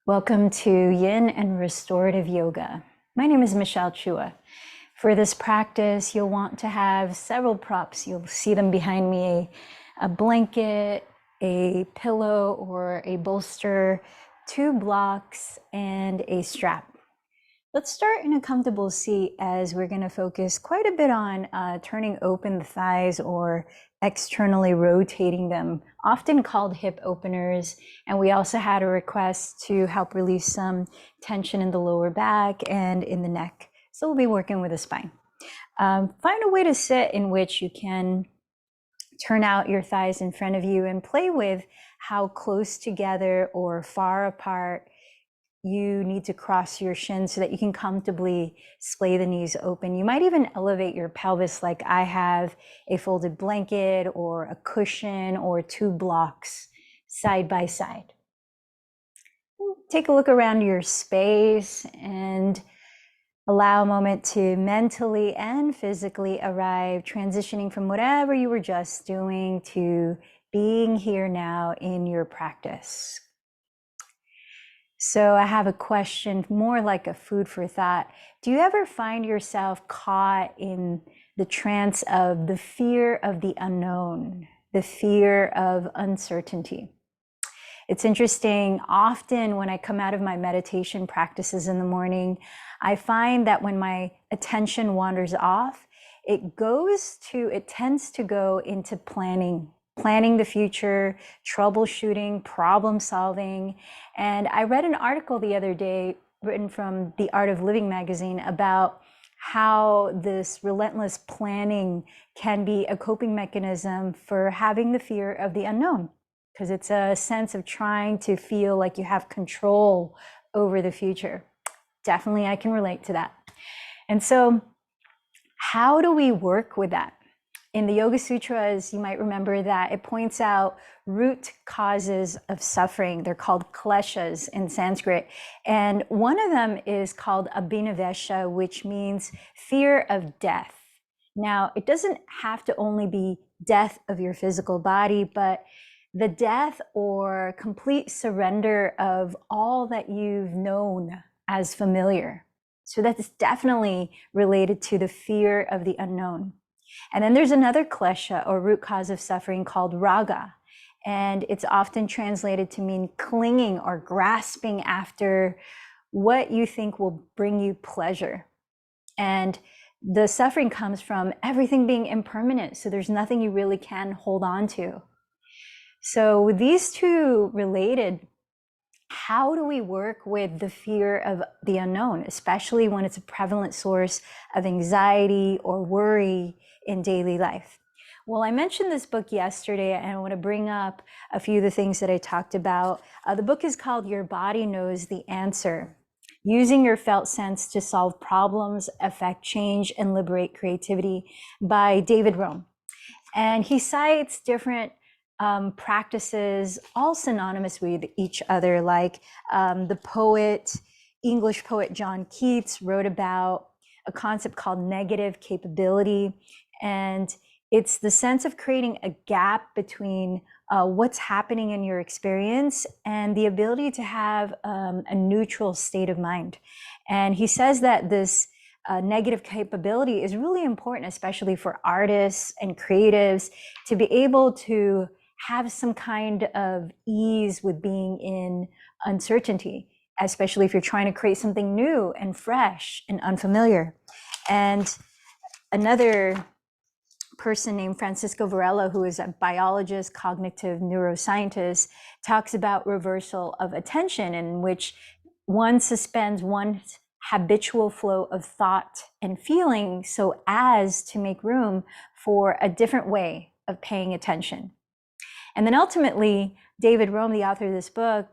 Welcome to Yin and Restorative Yoga. My name is Michelle Chua. For this practice, you'll want to have several props. You'll see them behind me, a blanket, a pillow or a bolster, 2 blocks, and a strap. Let's start in a comfortable seat as we're going to focus quite a bit on turning open the thighs or externally rotating them, often called hip openers. And we also had a request to help release some tension in the lower back and in the neck. So we'll be working with the spine. Find a way to sit in which you can turn out your thighs in front of you and play with how close together or far apart you need to cross your shins so that you can comfortably splay the knees open. You might even elevate your pelvis like I have a folded blanket or a cushion or 2 blocks side by side. Take a look around your space and allow a moment to mentally and physically arrive, transitioning from whatever you were just doing to being here now in your practice. So I have a question, more like a food for thought. Do you ever find yourself caught in the trance of the fear of the unknown, the fear of uncertainty? It's interesting, often when I come out of my meditation practices in the morning, I find that when my attention wanders off, it tends to go into planning the future, troubleshooting, problem solving. And I read an article the other day written from The Art of Living magazine about how this relentless planning can be a coping mechanism for having the fear of the unknown, because it's a sense of trying to feel like you have control over the future. Definitely, I can relate to that. And so how do we work with that? In the Yoga Sutras, you might remember that it points out root causes of suffering. They're called kleshas in Sanskrit. And one of them is called abhinavesha, which means fear of death. Now, it doesn't have to only be death of your physical body, but the death or complete surrender of all that you've known as familiar. So that's definitely related to the fear of the unknown. And then there's another klesha or root cause of suffering called raga. And it's often translated to mean clinging or grasping after what you think will bring you pleasure. And the suffering comes from everything being impermanent. So there's nothing you really can hold on to. So with these two related, how do we work with the fear of the unknown, especially when it's a prevalent source of anxiety or worry in daily life? Well, I mentioned this book yesterday, and I want to bring up a few of the things that I talked about. The book is called Your Body Knows the Answer: Using Your Felt Sense to Solve Problems, Affect Change, and Liberate Creativity by David Rome. And he cites different practices, all synonymous with each other, like the English poet John Keats wrote about a concept called negative capability. And it's the sense of creating a gap between what's happening in your experience and the ability to have a neutral state of mind. And he says that this negative capability is really important, especially for artists and creatives, to be able to have some kind of ease with being in uncertainty, especially if you're trying to create something new and fresh and unfamiliar. And another person named Francisco Varela, who is a biologist, cognitive neuroscientist, talks about reversal of attention, in which one suspends one's habitual flow of thought and feeling so as to make room for a different way of paying attention. And then ultimately, David Rome, the author of this book,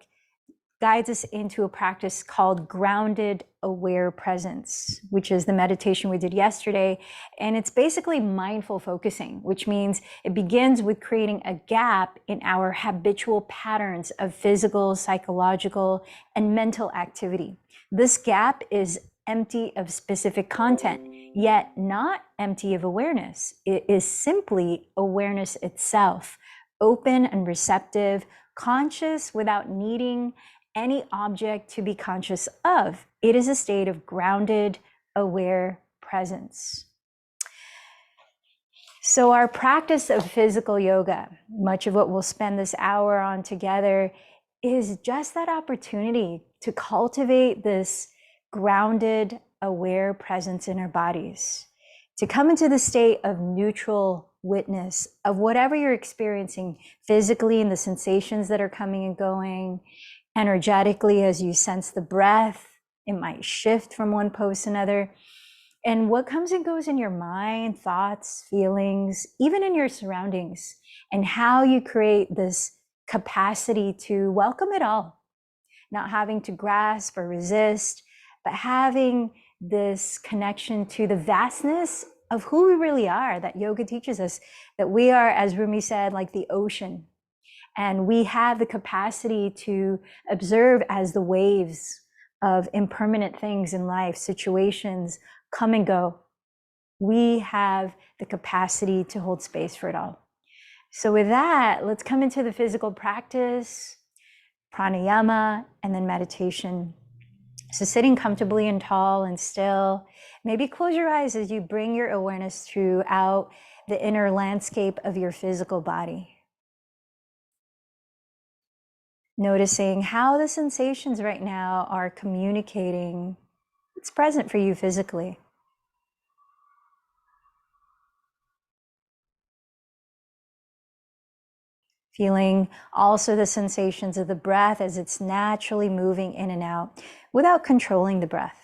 guides us into a practice called grounded aware presence, which is the meditation we did yesterday. And it's basically mindful focusing, which means it begins with creating a gap in our habitual patterns of physical, psychological, and mental activity. This gap is empty of specific content, yet not empty of awareness. It is simply awareness itself, open and receptive, conscious without needing any object to be conscious of. It is a state of grounded, aware presence. So our practice of physical yoga, much of what we'll spend this hour on together, is just that opportunity to cultivate this grounded, aware presence in our bodies, to come into the state of neutral witness of whatever you're experiencing physically and the sensations that are coming and going, energetically as you sense the breath. It might shift from one pose to another. And what comes and goes in your mind, thoughts, feelings, even in your surroundings, and how you create this capacity to welcome it all, not having to grasp or resist, but having this connection to the vastness of who we really are, that yoga teaches us, that we are, as Rumi said, like the ocean. And we have the capacity to observe as the waves of impermanent things in life, situations come and go. We have the capacity to hold space for it all. So with that, let's come into the physical practice, pranayama, and then meditation. So sitting comfortably and tall and still, maybe close your eyes as you bring your awareness throughout the inner landscape of your physical body. Noticing how the sensations right now are communicating what's present for you physically. Feeling also the sensations of the breath as it's naturally moving in and out without controlling the breath.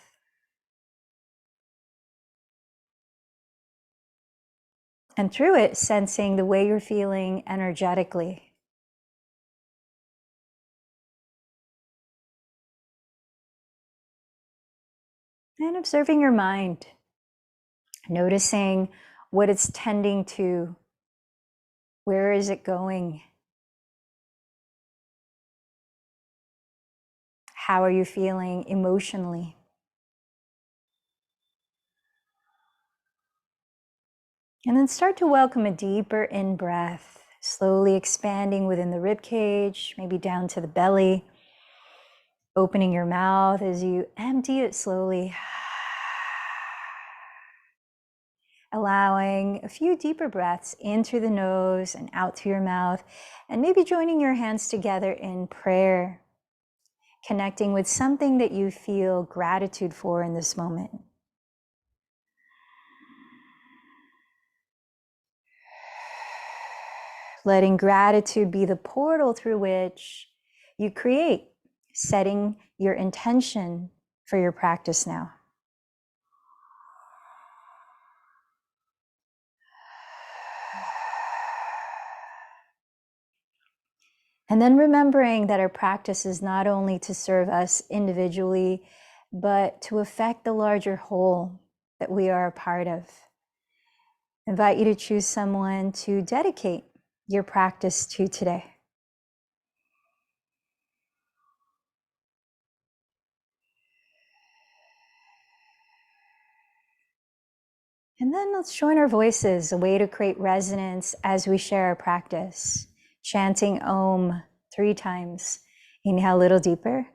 And through it, sensing the way you're feeling energetically. And observing your mind, noticing what it's tending to, where is it going? How are you feeling emotionally? And then start to welcome a deeper in-breath, slowly expanding within the rib cage, maybe down to the belly. Opening your mouth as you empty it slowly. Allowing a few deeper breaths in through the nose and out through your mouth. And maybe joining your hands together in prayer. Connecting with something that you feel gratitude for in this moment. Letting gratitude be the portal through which you create, setting your intention for your practice now. And then remembering that our practice is not only to serve us individually, but to affect the larger whole that we are a part of. I invite you to choose someone to dedicate your practice to today. And then let's join our voices, a way to create resonance as we share our practice. Chanting Om 3 times. Inhale a little deeper.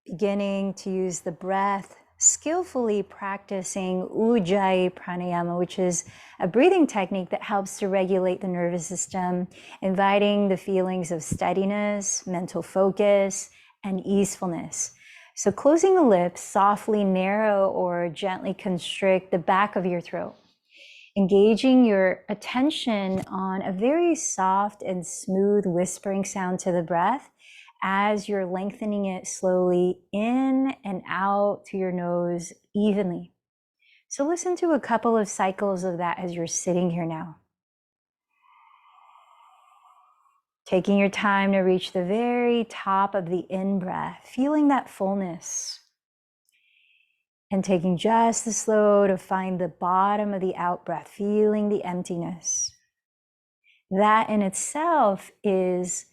Beginning to use the breath, skillfully practicing Ujjayi pranayama, which is a breathing technique that helps to regulate the nervous system, inviting the feelings of steadiness, mental focus, and easefulness. So closing the lips, softly narrow or gently constrict the back of your throat. engaging your attention on a very soft and smooth whispering sound to the breath as you're lengthening it slowly in and out to your nose evenly. So listen to a couple of cycles of that as you're sitting here now. Taking your time to reach the very top of the in-breath, feeling that fullness. And taking just the slow to find the bottom of the out-breath, feeling the emptiness. That in itself is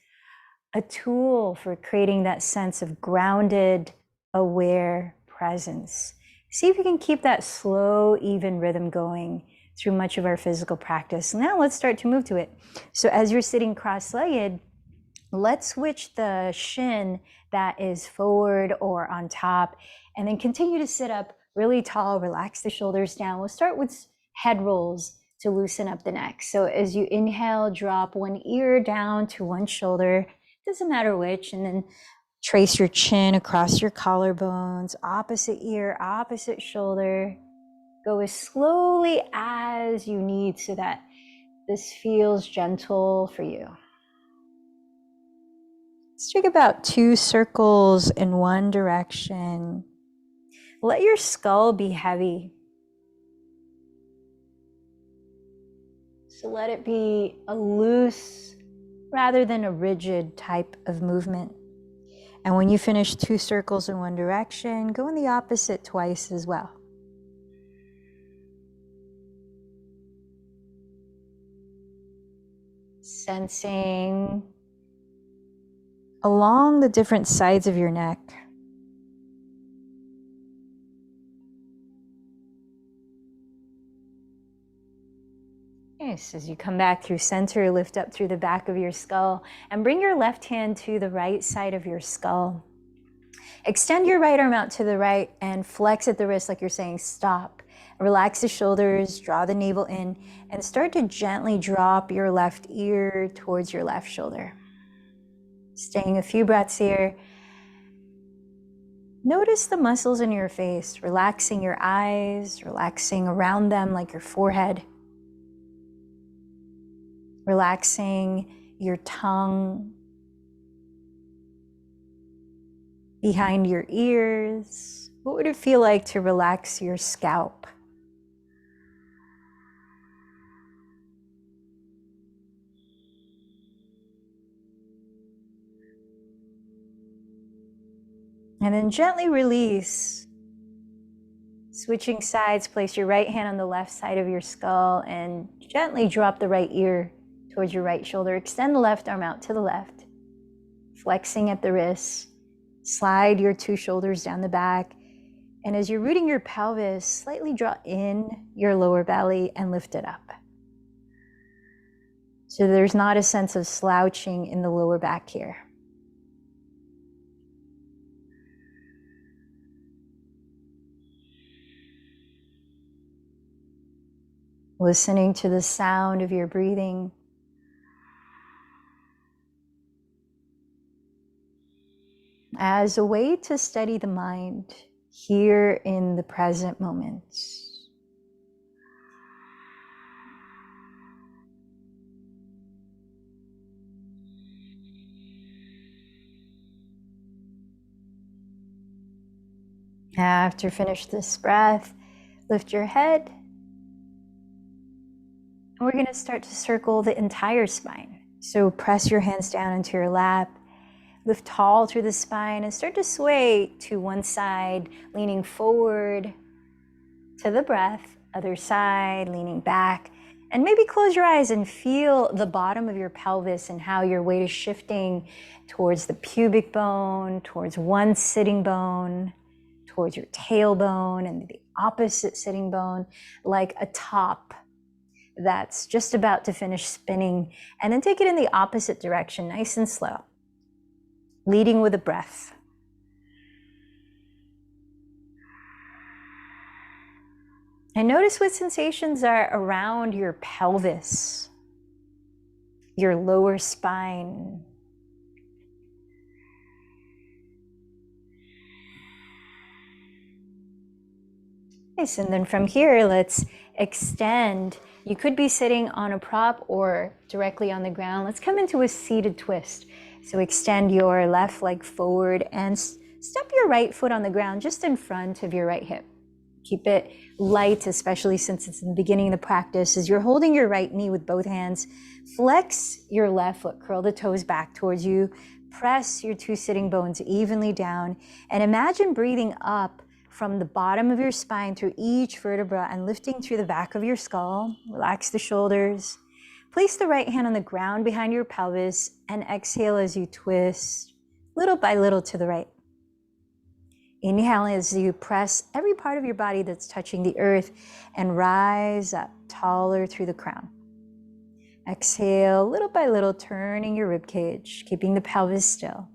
a tool for creating that sense of grounded, aware presence. See if you can keep that slow, even rhythm going through much of our physical practice. Now let's start to move to it. So as you're sitting cross-legged, let's switch the shin that is forward or on top, and then continue to sit up really tall, relax the shoulders down. We'll start with head rolls to loosen up the neck. So as you inhale, drop one ear down to one shoulder, doesn't matter which, and then trace your chin across your collarbones, opposite ear, opposite shoulder. Go as slowly as you need so that this feels gentle for you. Let's take about 2 circles in one direction. Let your skull be heavy. So let it be a loose rather than a rigid type of movement. And when you finish 2 circles in one direction, go in the opposite twice as well. Sensing along the different sides of your neck. Nice. As you come back through center, lift up through the back of your skull and bring your left hand to the right side of your skull. Extend your right arm out to the right and flex at the wrist like you're saying stop. Relax the shoulders, draw the navel in, and start to gently drop your left ear towards your left shoulder. Staying a few breaths here. Notice the muscles in your face, relaxing your eyes, relaxing around them like your forehead. Relaxing your tongue, behind your ears. What would it feel like to relax your scalp? And then gently release. Switching sides, place your right hand on the left side of your skull and gently drop the right ear towards your right shoulder. Extend the left arm out to the left, flexing at the wrists. Slide your 2 shoulders down the back. And as you're rooting your pelvis, slightly draw in your lower belly and lift it up. So there's not a sense of slouching in the lower back here. Listening to the sound of your breathing. As a way to steady the mind here in the present moment. After finish this breath, lift your head. And we're going to start to circle the entire spine. So press your hands down into your lap. Lift tall through the spine and start to sway to one side, leaning forward to the breath, other side, leaning back. And maybe close your eyes and feel the bottom of your pelvis and how your weight is shifting towards the pubic bone, towards one sitting bone, towards your tailbone and the opposite sitting bone, like a top that's just about to finish spinning. And then take it in the opposite direction, nice and slow. Leading with a breath. And notice what sensations are around your pelvis, your lower spine. Nice, and then from here, let's Extend. You could be sitting on a prop or directly on the ground. Let's come into a seated twist. So extend your left leg forward and step your right foot on the ground just in front of your right hip. Keep it light, especially since it's in the beginning of the practice. As you're holding your right knee with both hands, flex your left foot, curl the toes back towards you, press your two sitting bones evenly down, and imagine breathing up from the bottom of your spine through each vertebra and lifting through the back of your skull. Relax the shoulders. Place the right hand on the ground behind your pelvis and exhale as you twist little by little to the right. Inhale as you press every part of your body that's touching the earth and rise up taller through the crown. Exhale little by little, turning your rib cage, keeping the pelvis still.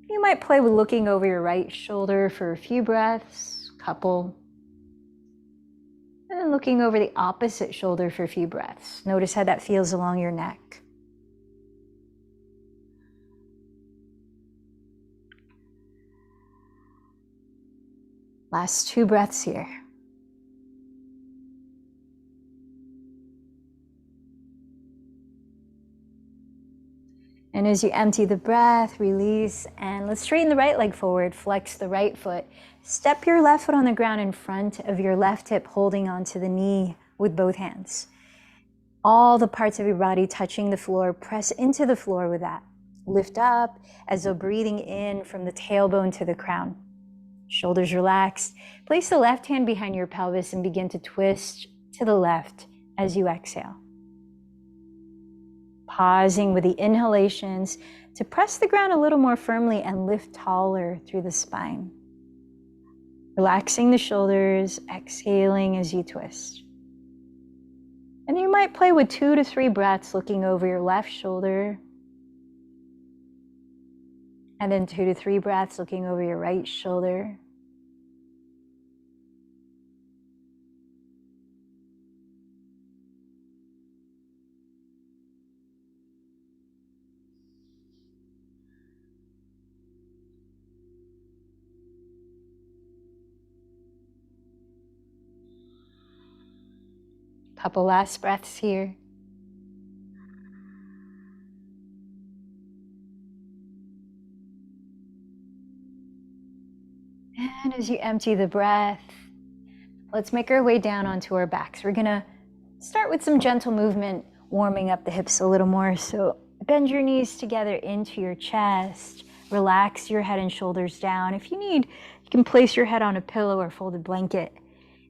You might play with looking over your right shoulder for a few breaths, couple. And then looking over the opposite shoulder for a few breaths. Notice how that feels along your neck. Last 2 breaths here. And as you empty the breath, release, and let's straighten the right leg forward, flex the right foot. Step your left foot on the ground in front of your left hip, holding onto the knee with both hands. All the parts of your body touching the floor, press into the floor with that. Lift up as though breathing in from the tailbone to the crown. Shoulders relaxed. Place the left hand behind your pelvis and begin to twist to the left as you exhale. Pausing with the inhalations to press the ground a little more firmly and lift taller through the spine. Relaxing the shoulders, exhaling as you twist. And you might play with 2 to 3 breaths looking over your left shoulder. And then 2 to 3 breaths looking over your right shoulder. Couple last breaths here. And as you empty the breath, let's make our way down onto our backs. We're gonna start with some gentle movement, warming up the hips a little more. So bend your knees together into your chest. Relax your head and shoulders down. If you need, you can place your head on a pillow or folded blanket.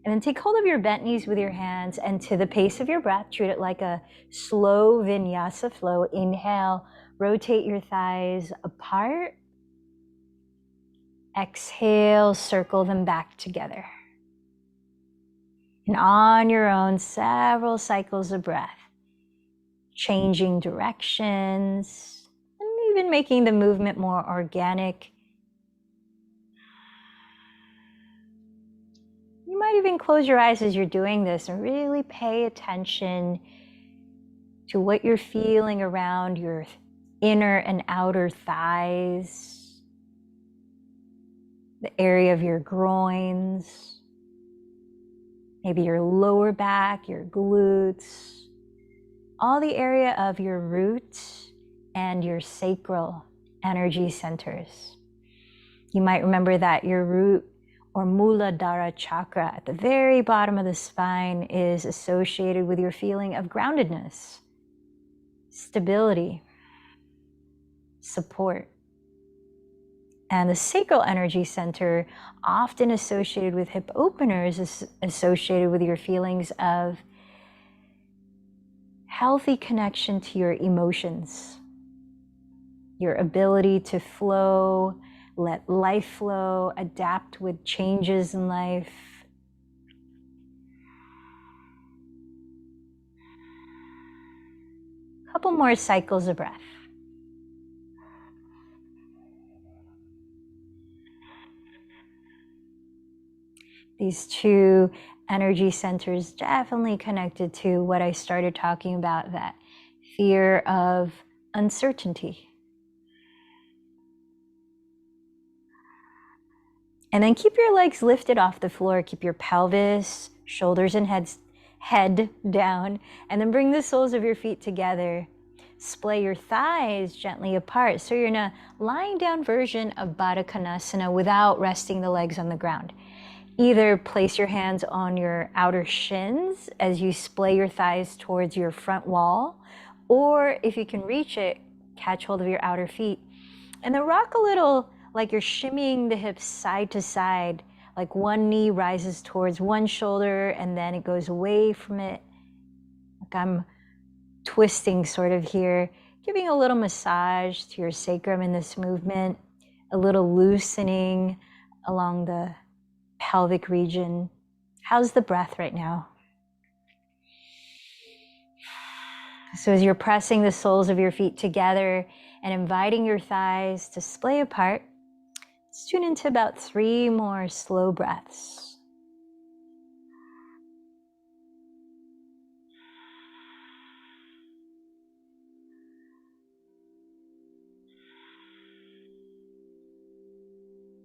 And then take hold of your bent knees with your hands, and to the pace of your breath, treat it like a slow vinyasa flow. Inhale, rotate your thighs apart. Exhale, circle them back together. And on your own, several cycles of breath, changing directions, and even making the movement more organic. You might even close your eyes as you're doing this and really pay attention to what you're feeling around your inner and outer thighs, the area of your groins, maybe your lower back, your glutes, all the area of your root and your sacral energy centers. You might remember that your root or Muladhara chakra at the very bottom of the spine is associated with your feeling of groundedness, stability, support. And the sacral energy center, often associated with hip openers, is associated with your feelings of healthy connection to your emotions, your ability to flow, let life flow, adapt with changes in life. A couple more cycles of breath. These 2 energy centers definitely connected to what I started talking about, that fear of uncertainty. And then keep your legs lifted off the floor. Keep your pelvis, shoulders, and head down. And then bring the soles of your feet together. Splay your thighs gently apart. So you're in a lying down version of Baddha Konasana without resting the legs on the ground. Either place your hands on your outer shins as you splay your thighs towards your front wall, or if you can reach it, catch hold of your outer feet. And then rock a little like you're shimmying the hips side to side, like one knee rises towards one shoulder and then it goes away from it. Like I'm twisting sort of here, giving a little massage to your sacrum in this movement, a little loosening along the pelvic region. How's the breath right now? So as you're pressing the soles of your feet together and inviting your thighs to splay apart, let's tune into about 3 more slow breaths.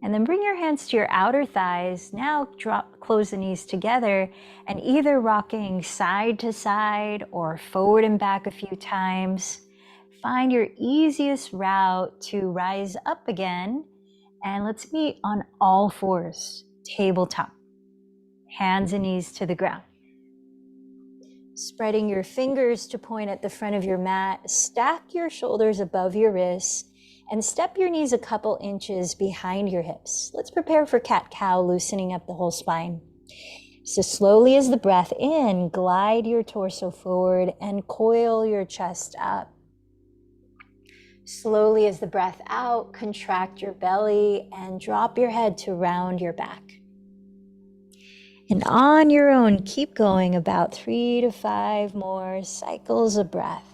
And then bring your hands to your outer thighs. Now close the knees together and either rocking side to side or forward and back a few times. Find your easiest route to rise up again. And let's meet on all fours, tabletop. Hands and knees to the ground. Spreading your fingers to point at the front of your mat. Stack your shoulders above your wrists. And step your knees a couple inches behind your hips. Let's prepare for cat-cow, loosening up the whole spine. So slowly as the breath in, glide your torso forward and coil your chest up. Slowly as the breath out, contract your belly and drop your head to round your back. And on your own, keep going about 3 to 5 more cycles of breath.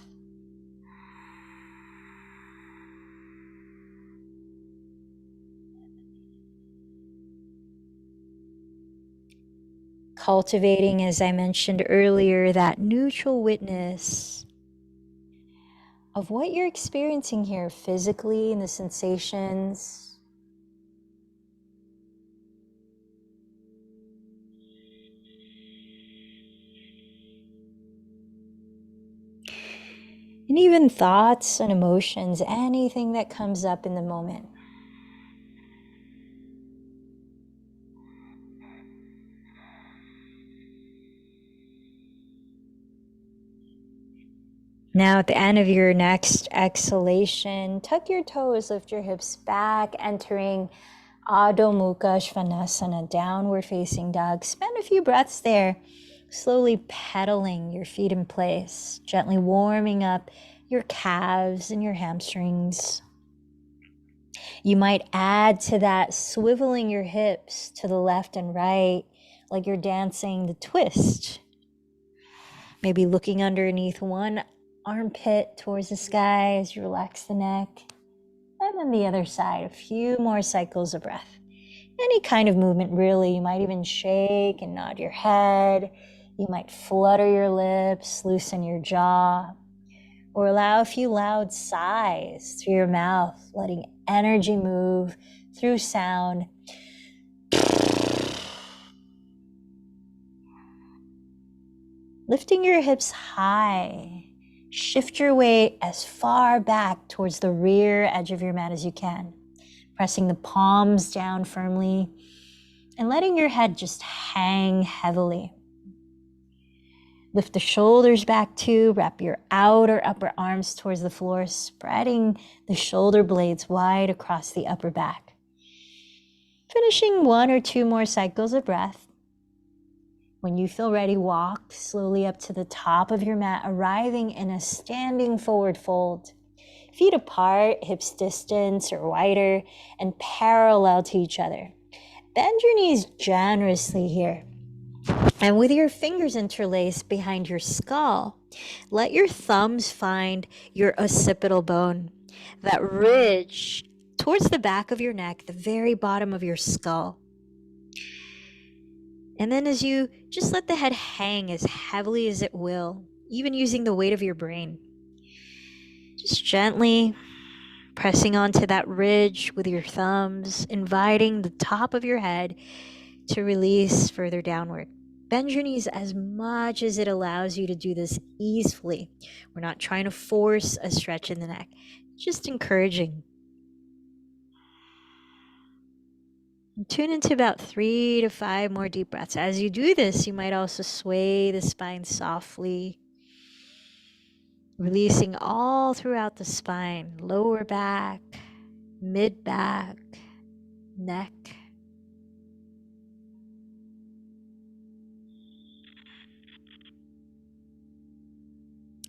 Cultivating, as I mentioned earlier, that neutral witness of what you're experiencing here physically and the sensations. And even thoughts and emotions, anything that comes up in the moment. Now at the end of your next exhalation, tuck your toes, lift your hips back, entering Adho Mukha Svanasana, downward facing dog. Spend a few breaths there, slowly pedaling your feet in place, gently warming up your calves and your hamstrings. You might add to that swiveling your hips to the left and right, like you're dancing the twist. Maybe looking underneath one armpit towards the sky as you relax the neck. And then the other side, a few more cycles of breath. Any kind of movement, really. You might even shake and nod your head. You might flutter your lips, loosen your jaw, or allow a few loud sighs through your mouth, letting energy move through sound. Lifting your hips high. Shift your weight as far back towards the rear edge of your mat as you can, pressing the palms down firmly and letting your head just hang heavily. Lift the shoulders back too, wrap your outer upper arms towards the floor, spreading the shoulder blades wide across the upper back. Finishing 1 or 2 more cycles of breath. When you feel ready, walk slowly up to the top of your mat, arriving in a standing forward fold. Feet apart, hips distance or wider, and parallel to each other. Bend your knees generously here. And with your fingers interlaced behind your skull, let your thumbs find your occipital bone, that ridge towards the back of your neck, the very bottom of your skull. And then as you just let the head hang as heavily as it will, even using the weight of your brain, just gently Pressing onto that ridge with your thumbs, inviting the top of your head to release further downward. Bend your knees as much as it allows you to do this easily. We're not trying to force a stretch in the neck, just encouraging. Tune into about 3 to 5 more deep breaths. As you do this, you might also sway the spine softly, releasing all throughout the spine, lower back, mid back, neck.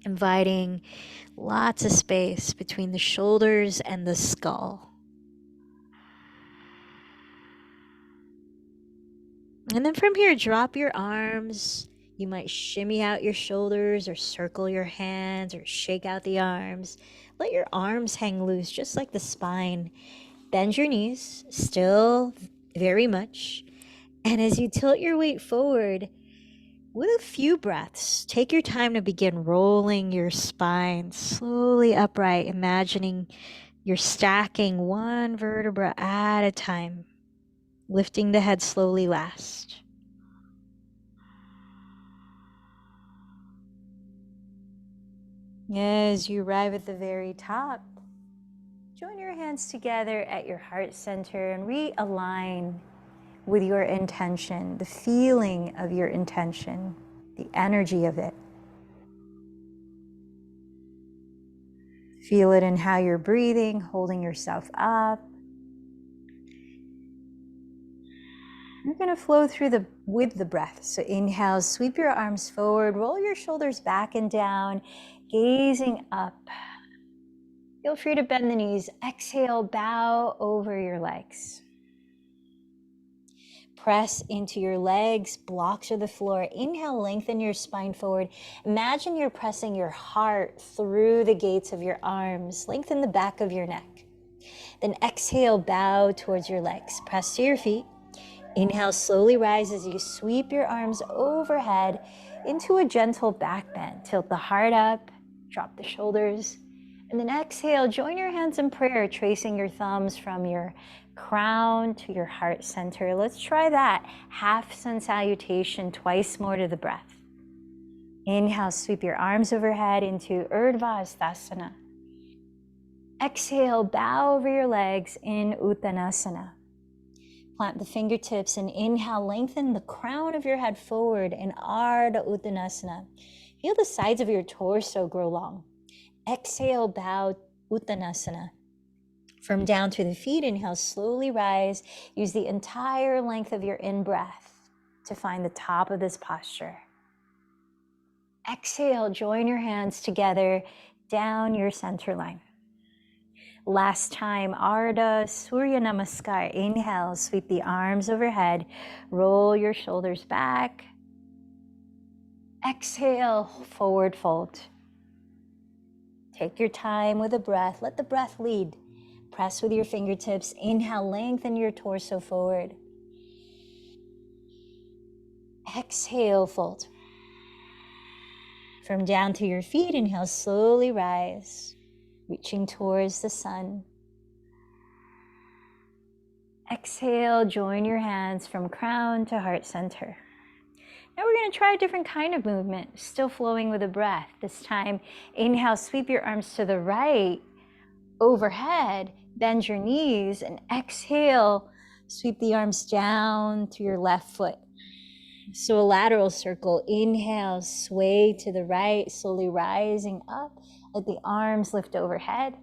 Inviting lots of space between the shoulders and the skull. And then from here, drop your arms. You might shimmy out your shoulders or circle your hands or shake out the arms. Let your arms hang loose, just like the spine. Bend your knees, still very much. And as you tilt your weight forward, with a few breaths, take your time to begin rolling your spine slowly upright, imagining you're stacking one vertebra at a time, lifting the head slowly last. As you arrive at the very top, join your hands together at your heart center and realign with your intention, the feeling of your intention, the energy of it. Feel it in how you're breathing, holding yourself up. You're going to flow through with the breath. So inhale, sweep your arms forward, roll your shoulders back and down, gazing up. Feel free to bend the knees. Exhale, bow over your legs. Press into your legs, blocks or the floor. Inhale, lengthen your spine forward. Imagine you're pressing your heart through the gates of your arms. Lengthen the back of your neck. Then exhale, bow towards your legs. Press to your feet. Inhale, slowly rise as you sweep your arms overhead into a gentle back bend. Tilt the heart up, drop the shoulders. And then exhale, join your hands in prayer, tracing your thumbs from your crown to your heart center. Let's try that. Half sun salutation, twice more to the breath. Inhale, sweep your arms overhead into Urdhva Hastasana. Exhale, bow over your legs in Uttanasana. Plant the fingertips and inhale, lengthen the crown of your head forward in Ardha Uttanasana. Feel the sides of your torso grow long. Exhale, bow Uttanasana. From down through the feet, inhale, slowly rise. Use the entire length of your in-breath to find the top of this posture. Exhale, join your hands together down your center line. Last time, Ardha Surya Namaskar. Inhale, sweep the arms overhead, roll your shoulders back. Exhale, forward fold. Take your time with the breath. Let the breath lead. Press with your fingertips. Inhale, lengthen your torso forward. Exhale, fold. From down to your feet, inhale, slowly rise, reaching towards the sun. Exhale, join your hands from crown to heart center. Now we're going to try a different kind of movement, still flowing with the breath. This time, inhale, sweep your arms to the right, overhead, bend your knees, and exhale, sweep the arms down to your left foot. So a lateral circle. Inhale, sway to the right, slowly rising up. Let the arms lift overhead.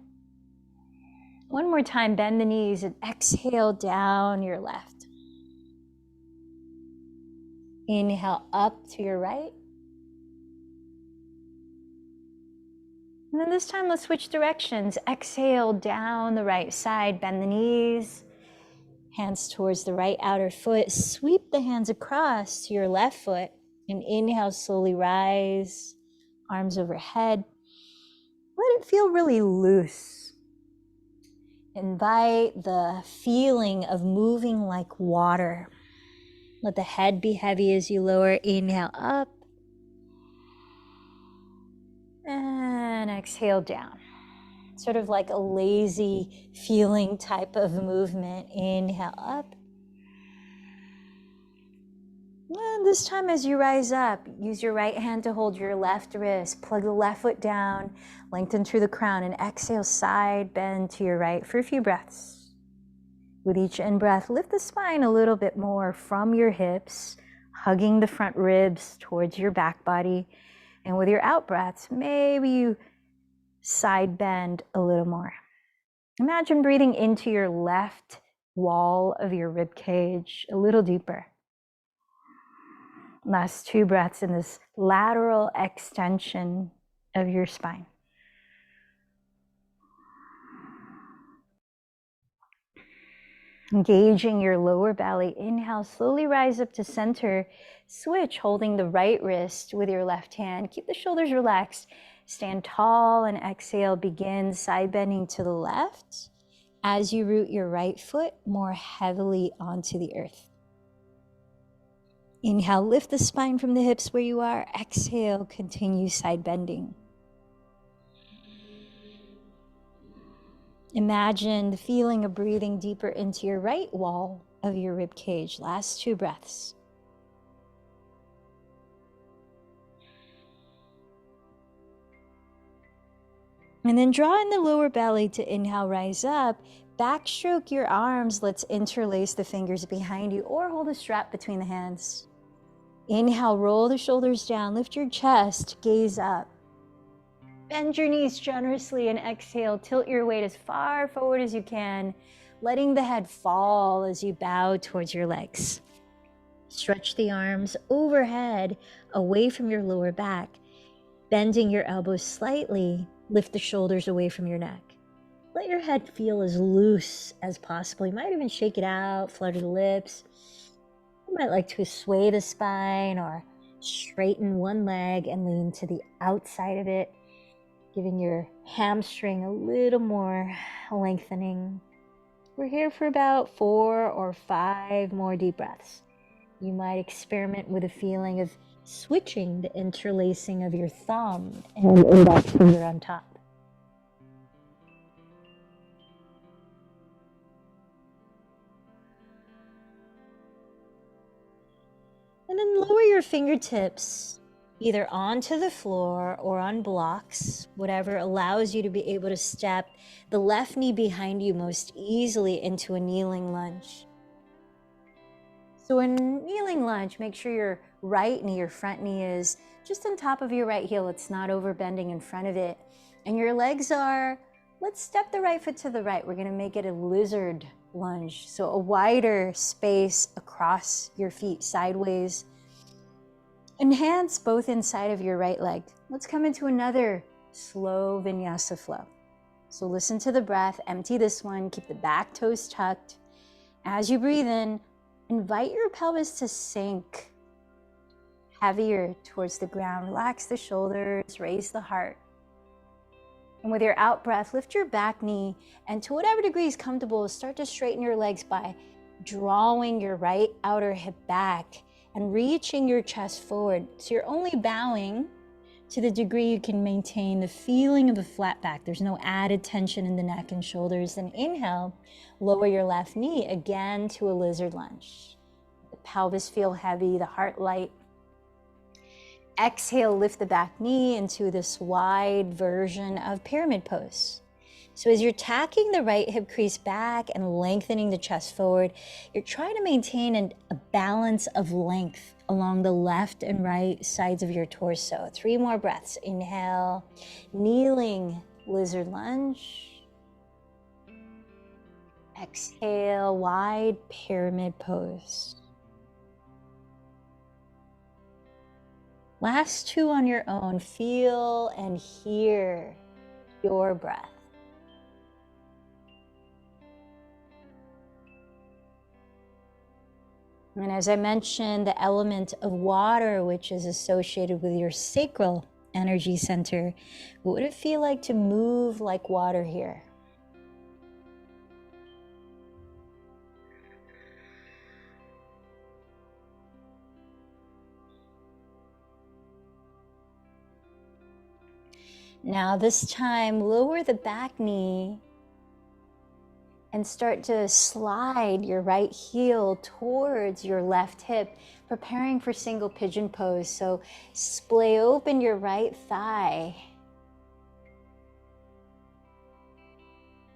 One more time, bend the knees and exhale down your left. Inhale up to your right. And then this time, let's switch directions. Exhale down the right side, bend the knees. Hands towards the right outer foot. Sweep the hands across to your left foot. And inhale, slowly rise. Arms overhead. Let it feel really loose. Invite the feeling of moving like water. Let the head be heavy as you lower. Inhale up. And exhale down. sort of like a lazy feeling type of movement. Inhale up. And this time as you rise up, use your right hand to hold your left wrist, plug the left foot down, lengthen through the crown, and exhale, side bend to your right for a few breaths. With each in-breath, lift the spine a little bit more from your hips, hugging the front ribs towards your back body. And with your out-breaths, maybe you side bend a little more. Imagine breathing into your left wall of your rib cage a little deeper. Last 2 breaths in this lateral extension of your spine. Engaging your lower belly. Inhale, slowly rise up to center. Switch, holding the right wrist with your left hand. Keep the shoulders relaxed. Stand tall and exhale. Begin side bending to the left as you root your right foot more heavily onto the earth. Inhale, lift the spine from the hips where you are. Exhale, continue side bending. Imagine the feeling of breathing deeper into your right wall of your rib cage. Last 2 breaths. And then draw in the lower belly to inhale, rise up. Backstroke your arms. Let's interlace the fingers behind you or hold a strap between the hands. Inhale, roll the shoulders down, lift your chest, gaze up. Bend your knees generously and exhale, tilt your weight as far forward as you can, letting the head fall as you bow towards your legs. Stretch the arms overhead, away from your lower back, bending your elbows slightly, lift the shoulders away from your neck. Let your head feel as loose as possible. You might even shake it out, flutter the lips. You might like to sway the spine or straighten one leg and lean to the outside of it, giving your hamstring a little more lengthening. We're here for about 4 or 5 more deep breaths. You might experiment with a feeling of switching the interlacing of your thumb and index finger on top. And then lower your fingertips either onto the floor or on blocks, whatever allows you to be able to step the left knee behind you most easily into a kneeling lunge. So in kneeling lunge, make sure your right knee, your front knee is just on top of your right heel. It's not over bending in front of it. And your legs are, let's step the right foot to the right. We're gonna make it a lizard lunge. So a wider space across your feet sideways. And hands both inside of your right leg. Let's come into another slow vinyasa flow. So listen to the breath, empty this one, keep the back toes tucked. As you breathe in, invite your pelvis to sink heavier towards the ground. Relax the shoulders, raise the heart. And with your out breath, lift your back knee, and to whatever degree is comfortable, start to straighten your legs by drawing your right outer hip back and reaching your chest forward. So you're only bowing to the degree you can maintain the feeling of a flat back. There's no added tension in the neck and shoulders. Then inhale, lower your left knee again to a lizard lunge. The pelvis feel heavy, the heart light. Exhale, lift the back knee into this wide version of pyramid pose. So as you're tacking the right hip crease back and lengthening the chest forward, you're trying to maintain a balance of length along the left and right sides of your torso. 3 more breaths. Inhale, kneeling lizard lunge. Exhale, wide pyramid pose. Last 2 on your own. Feel and hear your breath. And as I mentioned, the element of water, which is associated with your sacral energy center, what would it feel like to move like water here? Now this time, lower the back knee and start to slide your right heel towards your left hip, preparing for single pigeon pose. So splay open your right thigh.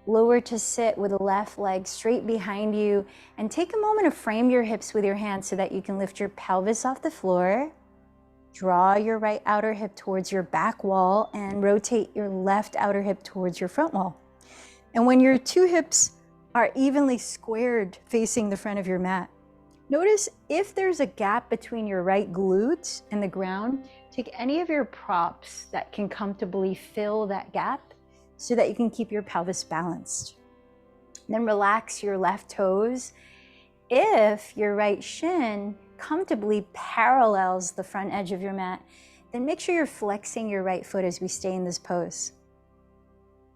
Lower to sit with the left leg straight behind you, and take a moment to frame your hips with your hands so that you can lift your pelvis off the floor. Draw your right outer hip towards your back wall and rotate your left outer hip towards your front wall. And when your two hips are evenly squared facing the front of your mat, notice if there's a gap between your right glute and the ground, take any of your props that can comfortably fill that gap so that you can keep your pelvis balanced. Then relax your left toes. If your right shin comfortably parallels the front edge of your mat, then make sure you're flexing your right foot as we stay in this pose.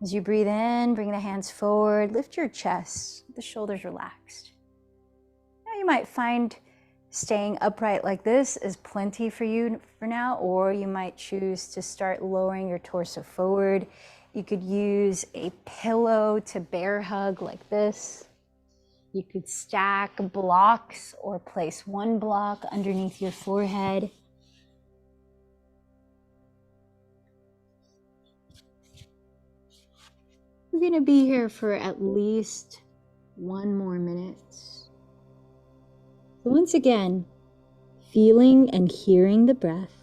As you breathe in, bring the hands forward, lift your chest, the shoulders relaxed. Now you might find staying upright like this is plenty for you for now, or you might choose to start lowering your torso forward. You could use a pillow to bear hug like this. You could stack blocks or place one block underneath your forehead. We're going to be here for at least 1 more minute. So once again, feeling and hearing the breath.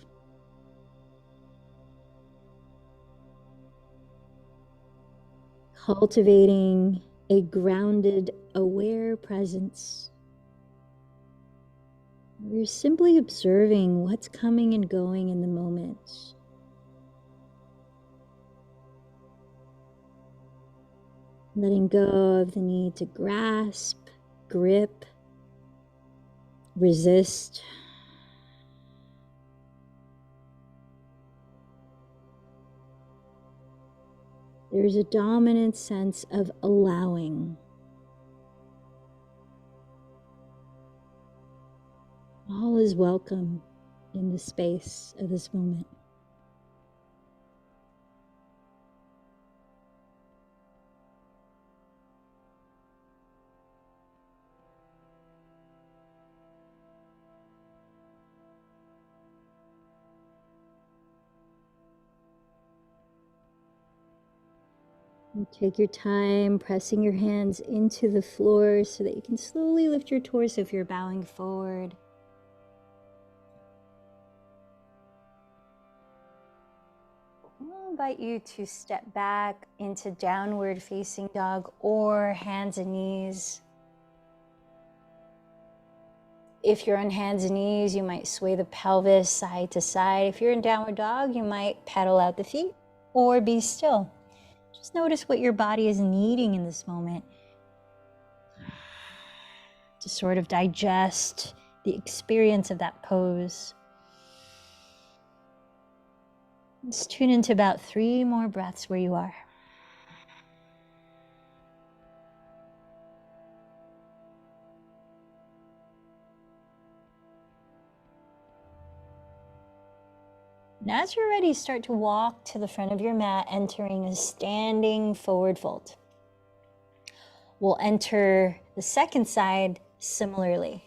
Cultivating a grounded, aware presence. We're simply observing what's coming and going in the moment. Letting go of the need to grasp, grip, resist. There's a dominant sense of allowing. All is welcome in the space of this moment. And take your time pressing your hands into the floor so that you can slowly lift your torso if you're bowing forward. I'll invite you to step back into downward facing dog or hands and knees. If you're on hands and knees, you might sway the pelvis side to side. If you're in downward dog, you might pedal out the feet or be still. Just notice what your body is needing in this moment to sort of digest the experience of that pose. Let's tune into about 3 more breaths where you are. And as you're ready, start to walk to the front of your mat, entering a standing forward fold. We'll enter the second side similarly.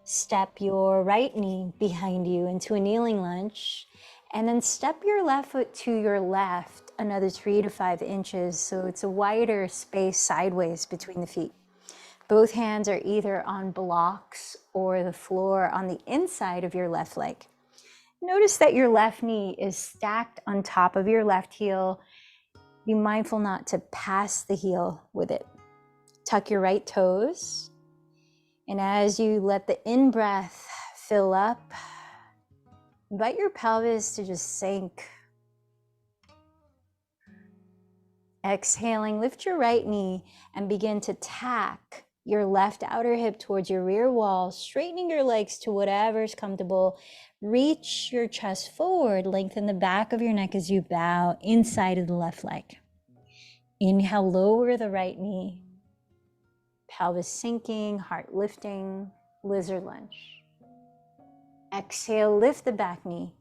Step your right knee behind you into a kneeling lunge, and then step your left foot to your left another 3 to 5 inches, so it's a wider space sideways between the feet. Both hands are either on blocks or the floor on the inside of your left leg. Notice that your left knee is stacked on top of your left heel. Be mindful not to pass the heel with it. Tuck your right toes. And as you let the in-breath fill up, invite your pelvis to just sink. Exhaling, lift your right knee and begin to tack your left outer hip towards your rear wall, straightening your legs to whatever's comfortable. Reach your chest forward, lengthen the back of your neck as you bow inside of the left leg. Inhale, lower the right knee. Pelvis sinking, heart lifting, lizard lunge. Exhale, lift the back knee.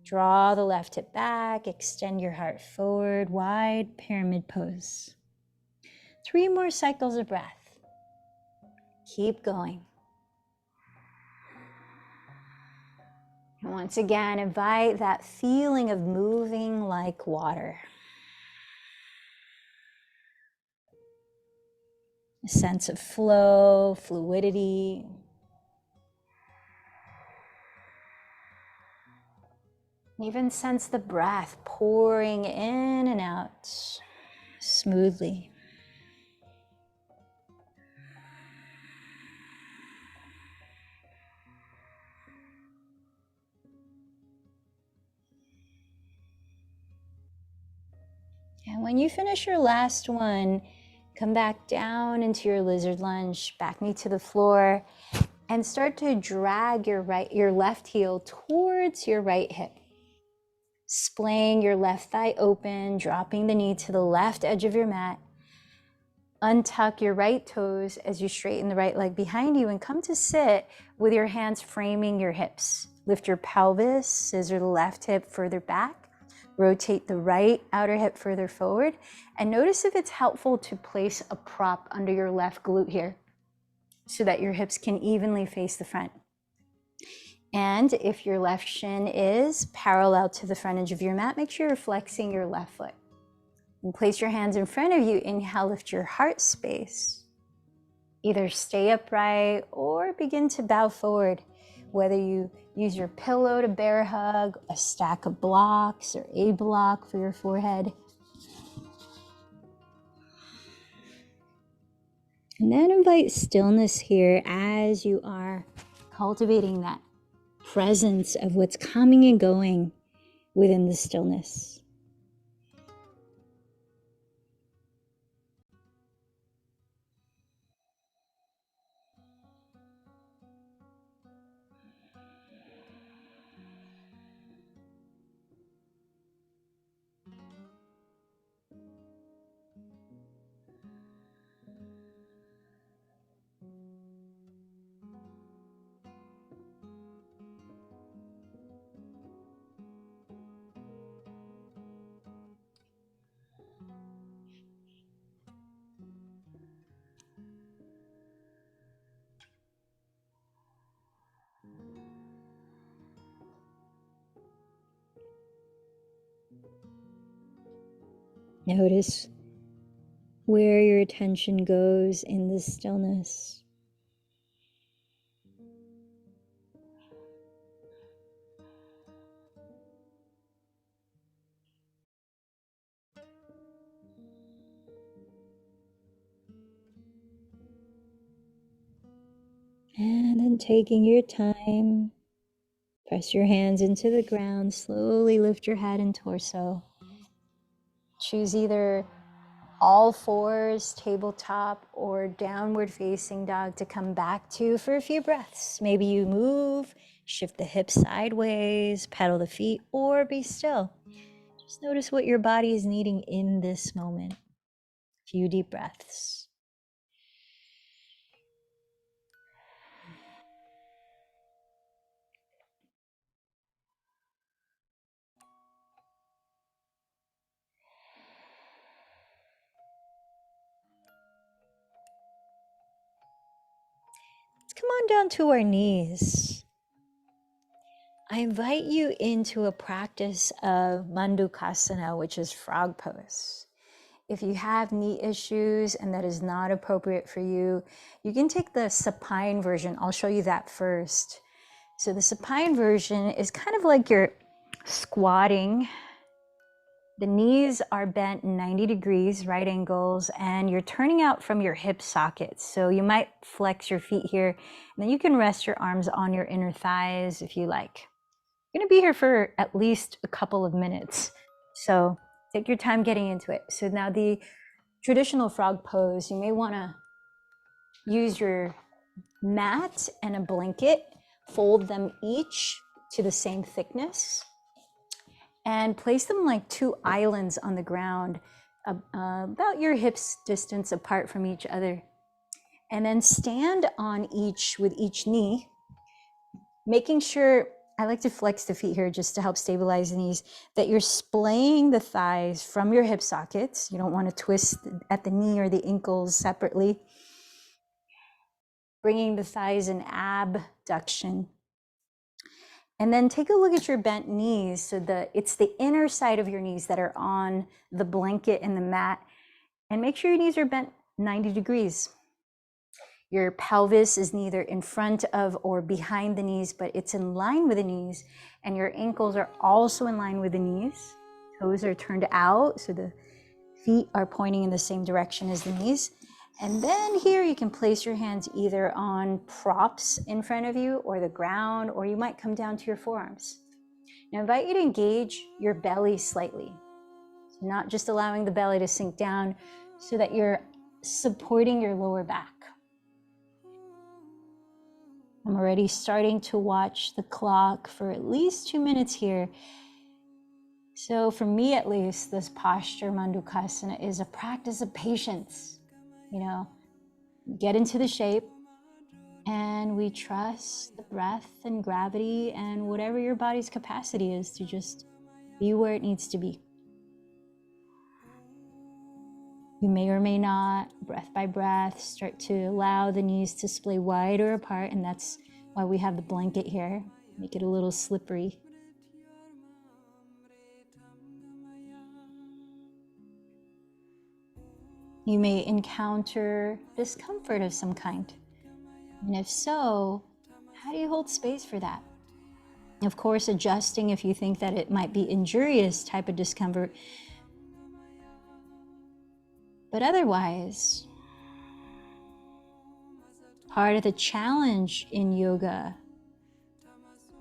Draw the left hip back, extend your heart forward, wide pyramid pose. 3 more cycles of breath. Keep going. And once again, invite that feeling of moving like water. A sense of flow, fluidity. Even sense the breath pouring in and out smoothly. And when you finish your last one, come back down into your lizard lunge, back knee to the floor, and start to drag your left heel towards your right hip. Splaying your left thigh open, dropping the knee to the left edge of your mat. Untuck your right toes as you straighten the right leg behind you and come to sit with your hands framing your hips. Lift your pelvis, scissor the left hip further back. Rotate the right outer hip further forward. And notice if it's helpful to place a prop under your left glute here so that your hips can evenly face the front. And if your left shin is parallel to the front edge of your mat, make sure you're flexing your left foot. And place your hands in front of you. Inhale, lift your heart space. Either stay upright or begin to bow forward. Whether you use your pillow to bear hug, a stack of blocks, or a block for your forehead. And then invite stillness here as you are cultivating that presence of what's coming and going within the stillness. Notice where your attention goes in the stillness. And then taking your time, press your hands into the ground, slowly lift your head and torso. Choose either all fours, tabletop, or downward facing dog to come back to for a few breaths. Maybe you move, shift the hips sideways, pedal the feet, or be still. Just notice what your body is needing in this moment. A few deep breaths. Let's come on down to our knees. I invite you into a practice of Mandukasana, which is frog pose. If you have knee issues and that is not appropriate for you, you can take the supine version. I'll show you that first. So the supine version is kind of like you're squatting. The knees are bent 90 degrees, right angles, and you're turning out from your hip sockets. So you might flex your feet here, and then you can rest your arms on your inner thighs if you like. You're gonna be here for at least a couple of minutes. So take your time getting into it. So now the traditional frog pose, you may wanna use your mat and a blanket, fold them each to the same thickness, and place them like 2 islands on the ground, about your hips distance apart from each other. And then stand on each with each knee, making sure I like to flex the feet here just to help stabilize the knees, that you're splaying the thighs from your hip sockets. You don't want to twist at the knee or the ankles separately. Bringing the thighs in abduction. And then take a look at your bent knees. So it's the inner side of your knees that are on the blanket and the mat. And make sure your knees are bent 90 degrees. Your pelvis is neither in front of or behind the knees, but it's in line with the knees. And your ankles are also in line with the knees. Toes are turned out, so the feet are pointing in the same direction as the knees. And then here you can place your hands either on props in front of you or the ground, or you might come down to your forearms. Now I invite you to engage your belly slightly. So not just allowing the belly to sink down, so that you're supporting your lower back. I'm already starting to watch the clock for at least 2 minutes here. So for me, at least, this posture, Mandukasana, is a practice of patience. You know, get into the shape and we trust the breath and gravity and whatever your body's capacity is to just be where it needs to be. You may or may not, breath by breath, start to allow the knees to splay wider apart, and that's why we have the blanket here. Make it a little slippery. You may encounter discomfort of some kind. And if so, how do you hold space for that? Of course, adjusting if you think that it might be injurious type of discomfort. But otherwise, part of the challenge in yoga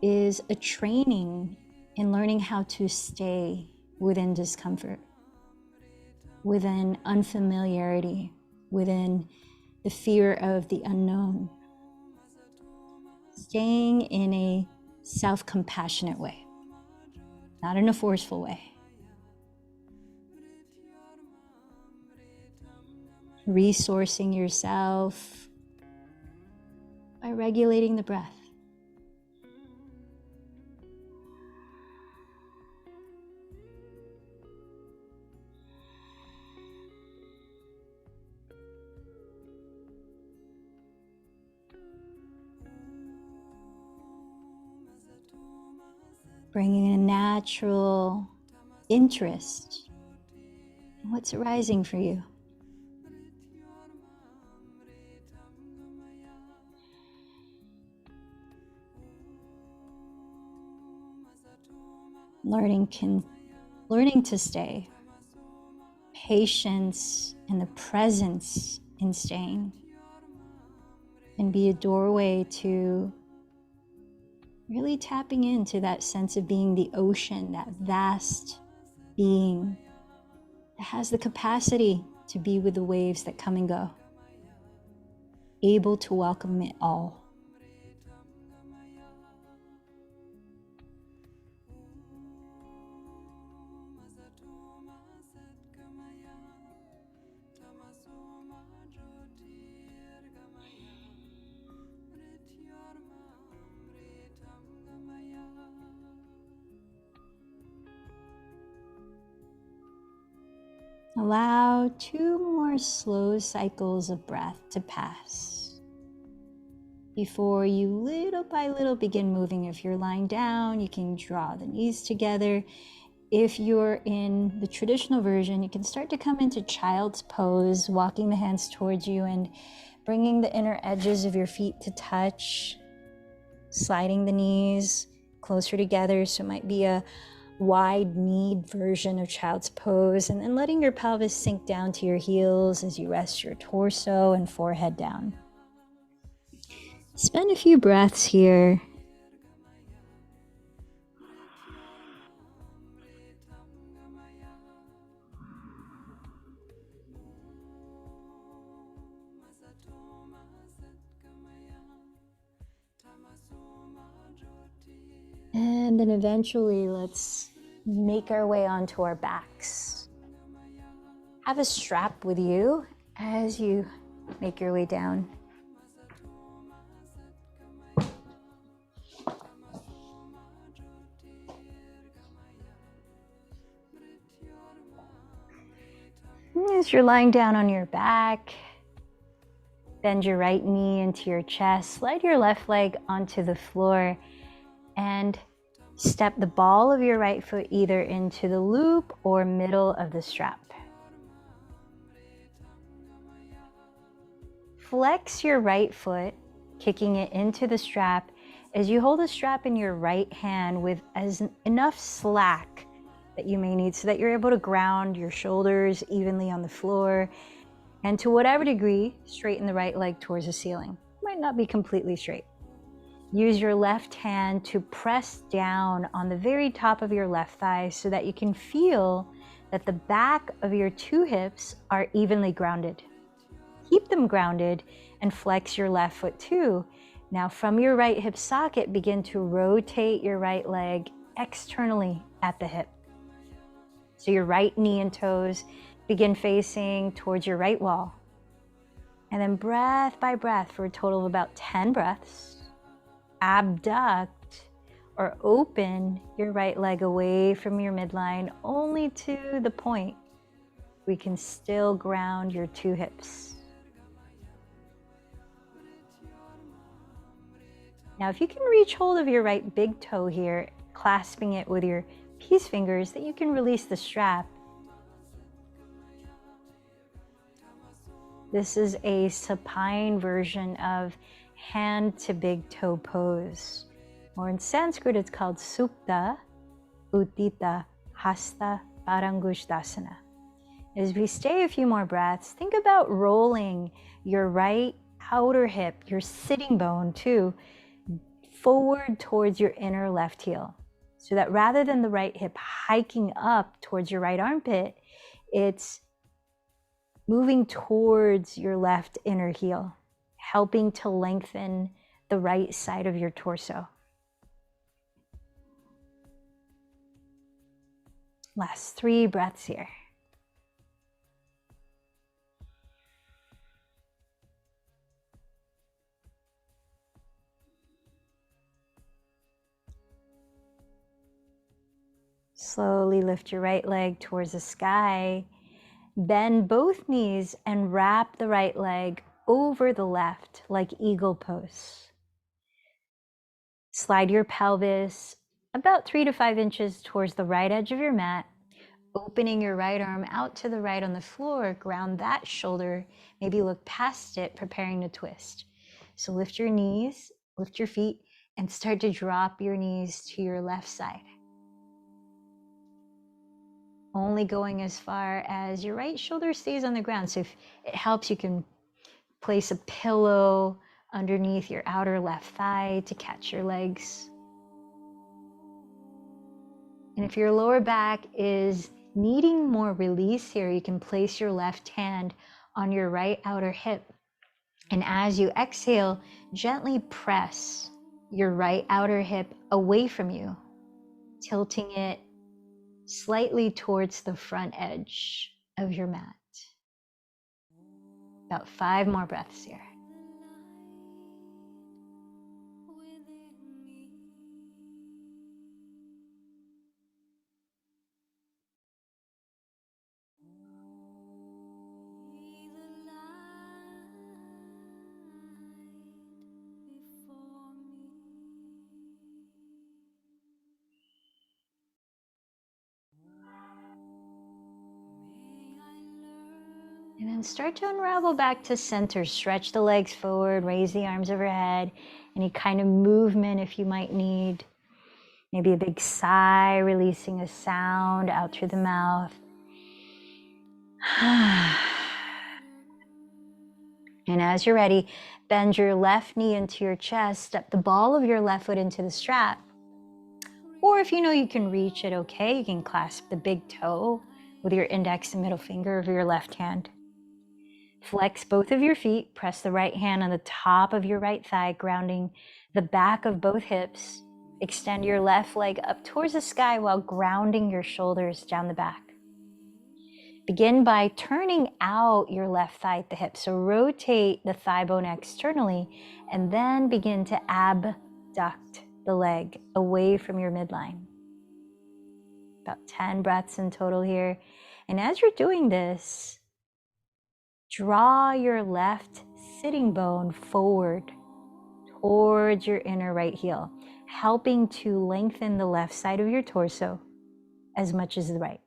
is a training in learning how to stay within discomfort, within unfamiliarity, within the fear of the unknown. Staying in a self-compassionate way, not in a forceful way. Resourcing yourself by regulating the breath. Bringing a natural interest in what's arising for you. Learning to stay. Patience and the presence in staying can be a doorway to really tapping into that sense of being the ocean, that vast being that has the capacity to be with the waves that come and go, able to welcome it all. Allow 2 more slow cycles of breath to pass before you little by little begin moving. If you're lying down, you can draw the knees together. If you're in the traditional version, you can start to come into child's pose, walking the hands towards you and bringing the inner edges of your feet to touch, sliding the knees closer together. So it might be a wide-kneed version of child's pose, and then letting your pelvis sink down to your heels as you rest your torso and forehead down. Spend a few breaths here. And then eventually let's make our way onto our backs. Have a strap with you as you make your way down. As you're lying down on your back, bend your right knee into your chest, slide your left leg onto the floor, and step the ball of your right foot either into the loop or middle of the strap. Flex your right foot, kicking it into the strap as you hold the strap in your right hand with enough slack that you may need so that you're able to ground your shoulders evenly on the floor, and to whatever degree, straighten the right leg towards the ceiling. Might not be completely straight. Use your left hand to press down on the very top of your left thigh so that you can feel that the back of your two hips are evenly grounded. Keep them grounded and flex your left foot too. Now from your right hip socket, begin to rotate your right leg externally at the hip. So your right knee and toes begin facing towards your right wall. And then breath by breath for a total of about 10 breaths, abduct or open your right leg away from your midline only to the point we can still ground your two hips. Now, if you can reach hold of your right big toe here, clasping it with your peace fingers, that you can release the strap. This is a supine version of hand to big toe pose. Or in Sanskrit, it's called Supta Uttita Hasta Parangusthasana. As we stay a few more breaths, think about rolling your right outer hip, your sitting bone too, forward towards your inner left heel. So that rather than the right hip hiking up towards your right armpit, it's moving towards your left inner heel, helping to lengthen the right side of your torso. Last 3 breaths here. Slowly lift your right leg towards the sky. Bend both knees and wrap the right leg over the left like eagle pose. Slide your pelvis about 3 to 5 inches towards the right edge of your mat, opening your right arm out to the right on the floor. Ground that shoulder, maybe look past it, preparing to twist. So lift your knees, lift your feet, and start to drop your knees to your left side. Only going as far as your right shoulder stays on the ground. So if it helps, you can place a pillow underneath your outer left thigh to catch your legs. And if your lower back is needing more release here, you can place your left hand on your right outer hip. And as you exhale, gently press your right outer hip away from you, tilting it slightly towards the front edge of your mat. About 5 more breaths here. And then start to unravel back to center. Stretch the legs forward, raise the arms overhead. Any kind of movement if you might need. Maybe a big sigh, releasing a sound out through the mouth. And as you're ready, bend your left knee into your chest, step the ball of your left foot into the strap. Or if you know you can reach it, okay, you can clasp the big toe with your index and middle finger of your left hand. Flex both of your feet, press the right hand on the top of your right thigh, grounding the back of both hips. Extend your left leg up towards the sky while grounding your shoulders down the back. Begin by turning out your left thigh at the hip. So rotate the thigh bone externally and then begin to abduct the leg away from your midline. About 10 breaths in total here. And as you're doing this, Draw your left sitting bone forward towards your inner right heel, helping to lengthen the left side of your torso as much as the right.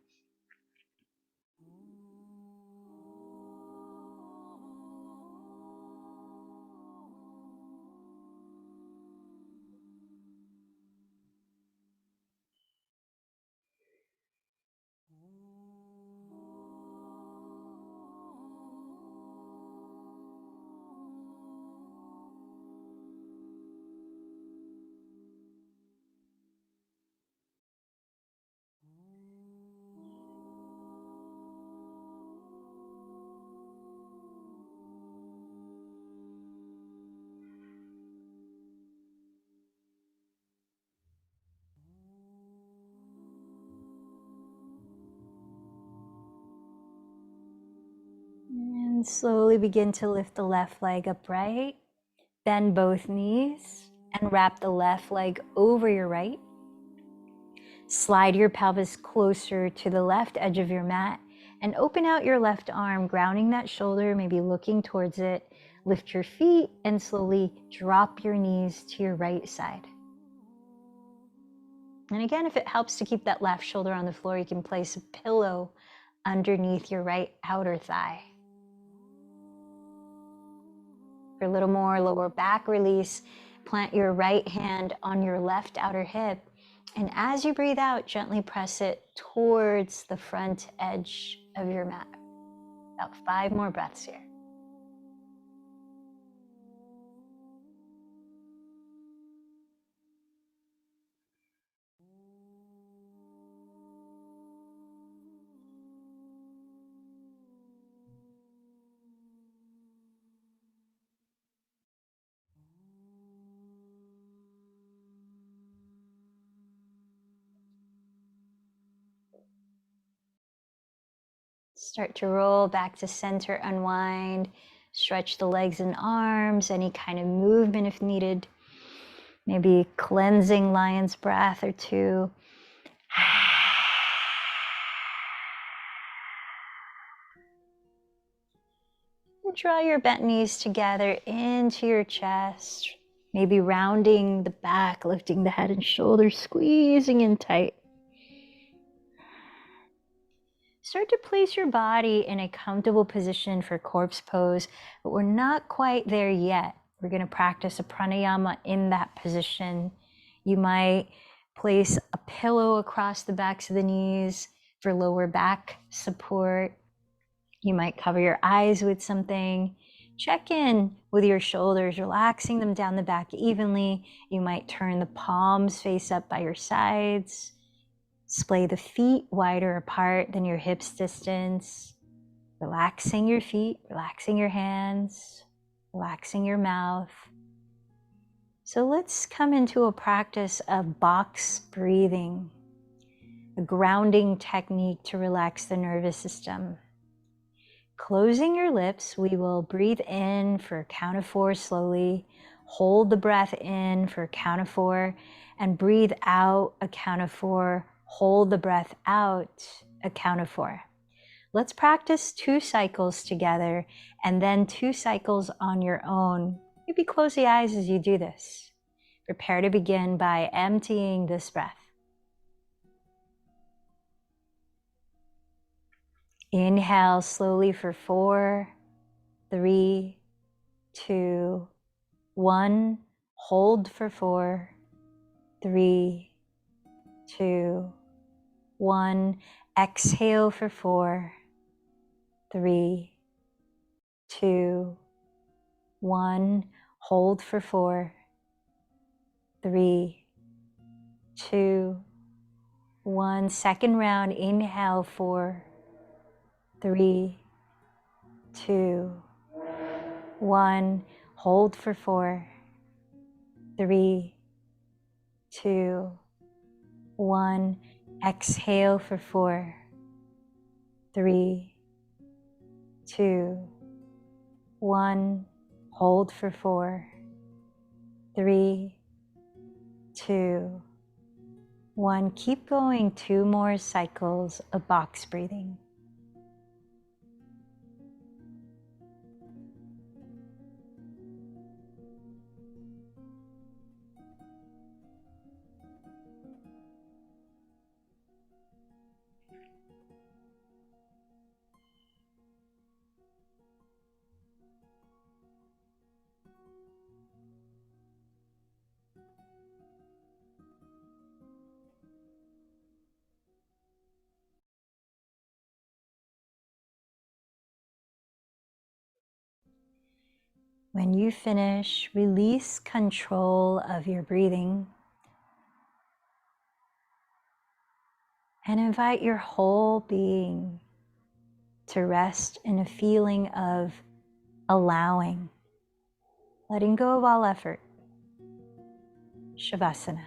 And slowly begin to lift the left leg upright. Bend both knees and wrap the left leg over your right. Slide your pelvis closer to the left edge of your mat and open out your left arm, grounding that shoulder, maybe looking towards it. Lift your feet and slowly drop your knees to your right side. And again, if it helps to keep that left shoulder on the floor, you can place a pillow underneath your right outer thigh. For a little more lower back release, plant your right hand on your left outer hip. And as you breathe out, gently press it towards the front edge of your mat. About 5 more breaths here. Start to roll back to center, unwind, stretch the legs and arms, any kind of movement if needed. Maybe cleansing lion's breath or 2. Draw your bent knees together into your chest, maybe rounding the back, lifting the head and shoulders, squeezing in tight. Start to place your body in a comfortable position for corpse pose, but we're not quite there yet. We're going to practice a pranayama in that position. You might place a pillow across the backs of the knees for lower back support. You might cover your eyes with something. Check in with your shoulders, relaxing them down the back evenly. You might turn the palms face up by your sides. Splay the feet wider apart than your hips distance. Relaxing your feet, relaxing your hands, relaxing your mouth. So let's come into a practice of box breathing, a grounding technique to relax the nervous system. Closing your lips, we will breathe in for a count of 4 slowly, hold the breath in for a count of 4, and breathe out a count of 4, hold the breath out a count of 4. Let's practice 2 cycles together and then 2 cycles on your own. Maybe close the eyes as you do this. Prepare to begin by emptying this breath. Inhale slowly for 4, 3, 2, 1. Hold for 4, 3, 2, 1. Exhale for 4, 3, 2, 1. Hold for 4, 3, 2, 1. Second round, inhale 4, 3, 2, 1. Hold for 4, 3, 2, 1. Exhale for 4, 3, 2, 1. Hold for 4, 3, 2, 1. Keep going. 2 more cycles of box breathing. When you finish, release control of your breathing and invite your whole being to rest in a feeling of allowing, letting go of all effort. Shavasana.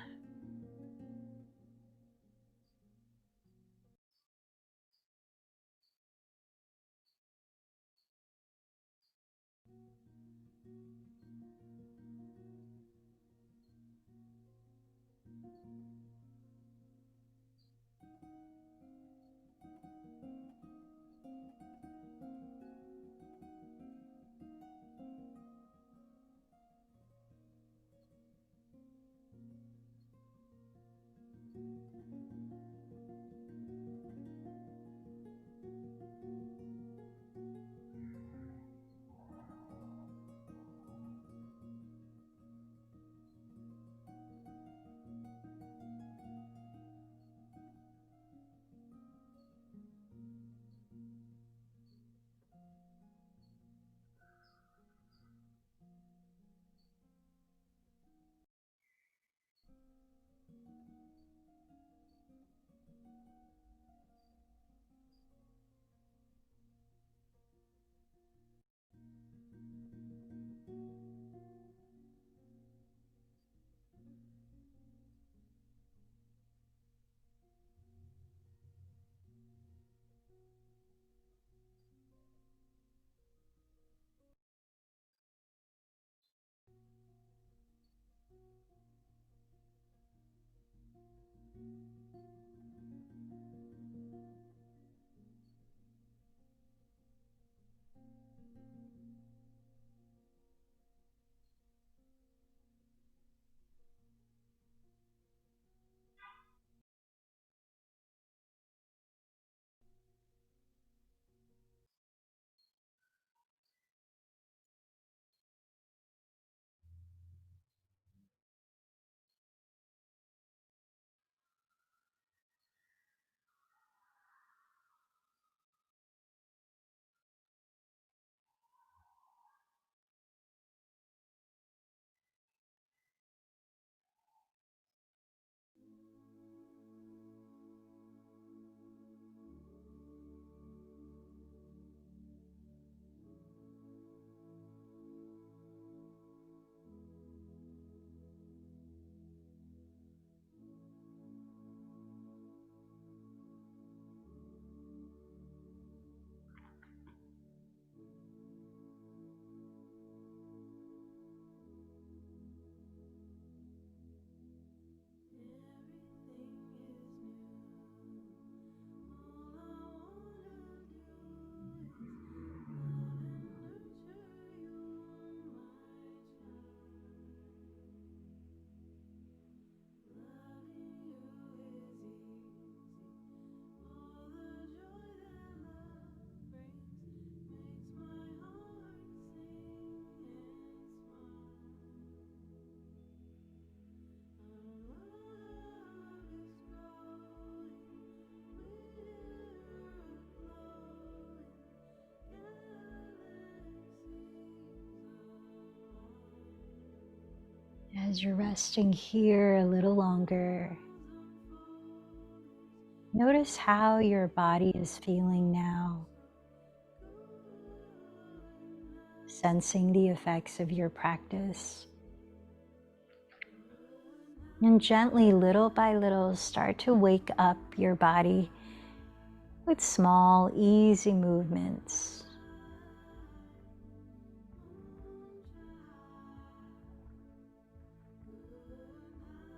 As you're resting here a little longer, notice how your body is feeling now, sensing the effects of your practice. And gently, little by little, start to wake up your body with small, easy movements.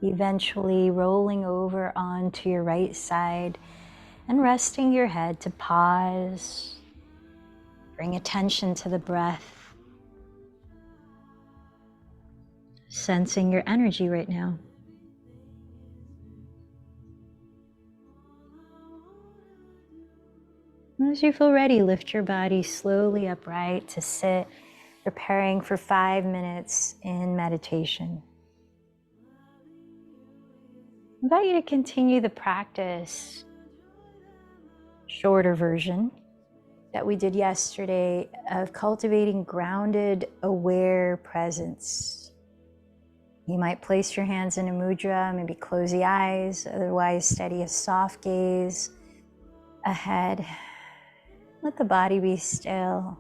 Eventually rolling over onto your right side and resting your head to pause. Bring attention to the breath, sensing your energy right now. As you feel ready, lift your body slowly upright to sit, preparing for 5 minutes in meditation. I invite you to continue the practice, shorter version, that we did yesterday of cultivating grounded, aware presence. You might place your hands in a mudra, maybe close the eyes, otherwise steady a soft gaze ahead. Let the body be still.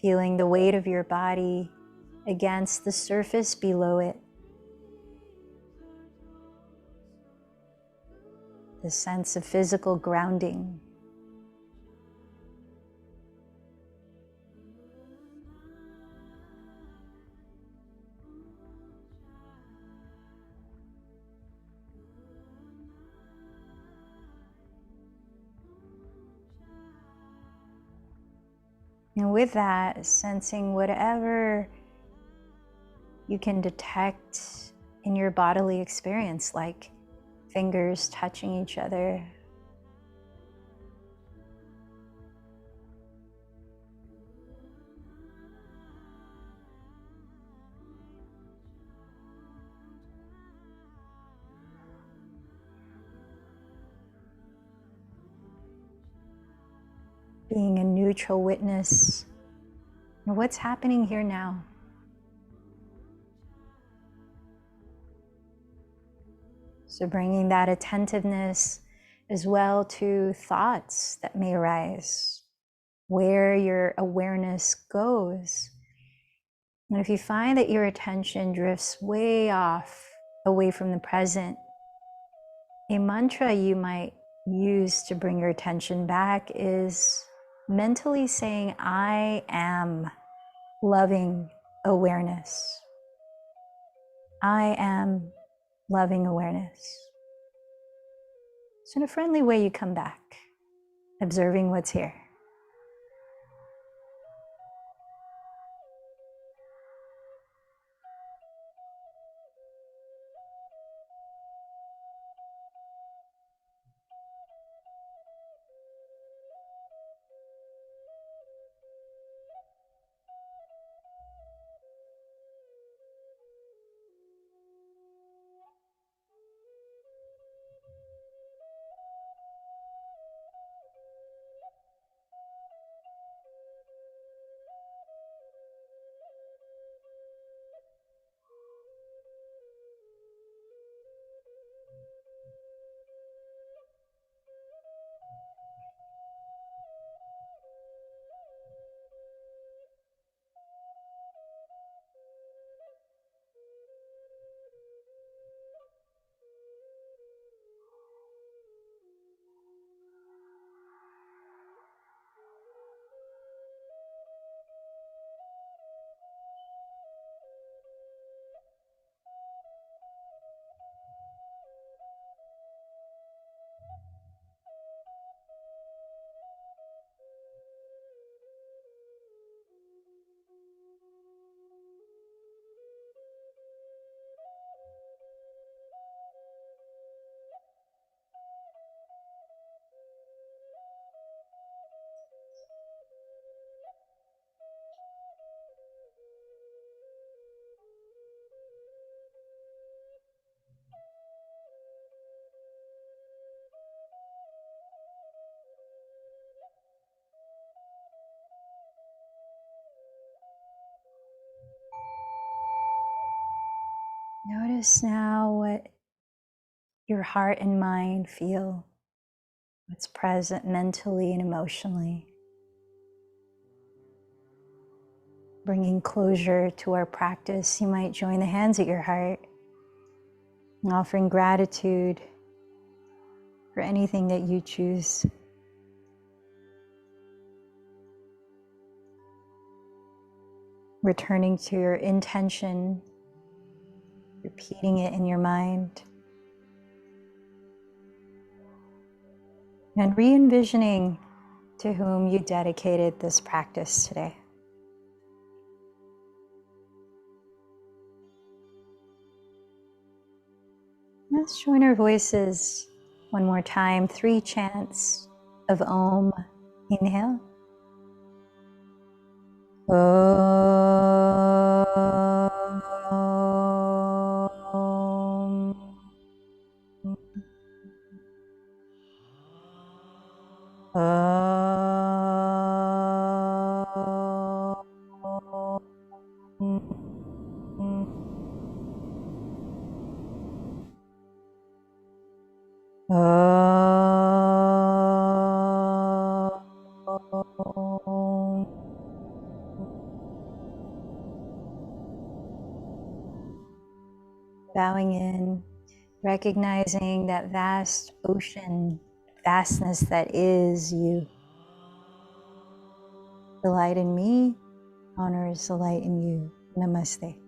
Feeling the weight of your body against the surface below it. The sense of physical grounding. And with that, sensing whatever you can detect in your bodily experience, like fingers touching each other. Being a neutral witness of what's happening here now. So bringing that attentiveness as well to thoughts that may arise, where your awareness goes. And if you find that your attention drifts way off, away from the present, a mantra you might use to bring your attention back is mentally saying, I am loving awareness. I am loving awareness. So in a friendly way, you come back, observing what's here. Notice now what your heart and mind feel, what's present mentally and emotionally. Bringing closure to our practice, you might join the hands at your heart, offering gratitude for anything that you choose. Returning to your intention, repeating it in your mind, and re-envisioning to whom you dedicated this practice today. Let's join our voices one more time. 3 chants of Om. Inhale. Om. Bowing in, recognizing that vast ocean, vastness that is you. The light in me honors the light in you. Namaste.